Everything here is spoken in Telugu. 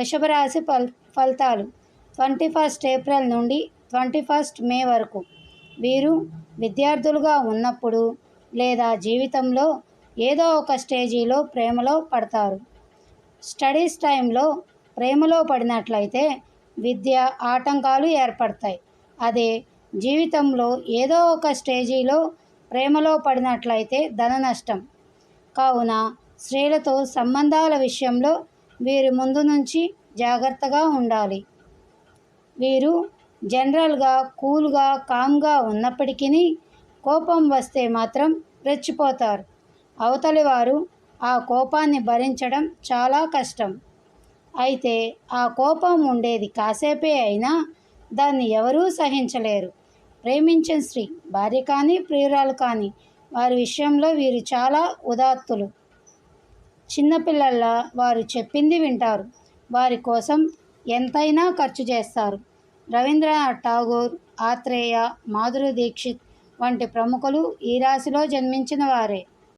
వృషభ రాశి ఫలితాలు 21 ఏప్రిల్ నుండి 21 మే వరకు. వీరు విద్యార్థులుగా ఉన్నప్పుడు లేదా జీవితంలో ఏదో ఒక స్టేజీలో ప్రేమలో పడతారు. స్టడీస్ టైంలో ప్రేమలో పడినట్లయితే విద్య ఆటంకాలు ఏర్పడతాయి. అదే జీవితంలో ఏదో ఒక స్టేజీలో ప్రేమలో పడినట్లయితే ధన నష్టం. కావున స్త్రీలతో సంబంధాల విషయంలో వీరు ముందు నుంచి జాగ్రత్తగా ఉండాలి. వీరు జనరల్గా కూల్గా కామ్గా ఉన్నప్పటికీ కోపం వస్తే మాత్రం రెచ్చిపోతారు. అవతలి వారు ఆ కోపాన్ని భరించడం చాలా కష్టం. అయితే ఆ కోపం ఉండేది కాసేపే అయినా దాన్ని ఎవరూ సహించలేరు. ప్రేమించిన స్త్రీ, భార్య కానీ ప్రియురాలు కానీ, వారి విషయంలో వీరు చాలా ఉదాత్తులు. చిన్నపిల్లల్లా వారు చెప్పింది వింటారు. వారి కోసం ఎంతైనా ఖర్చు చేస్తారు. రవీంద్రనాథ్ ఠాగూర్, ఆత్రేయ, మాధురి దీక్షిత్ వంటి ప్రముఖులు ఈ రాశిలో జన్మించిన వారే.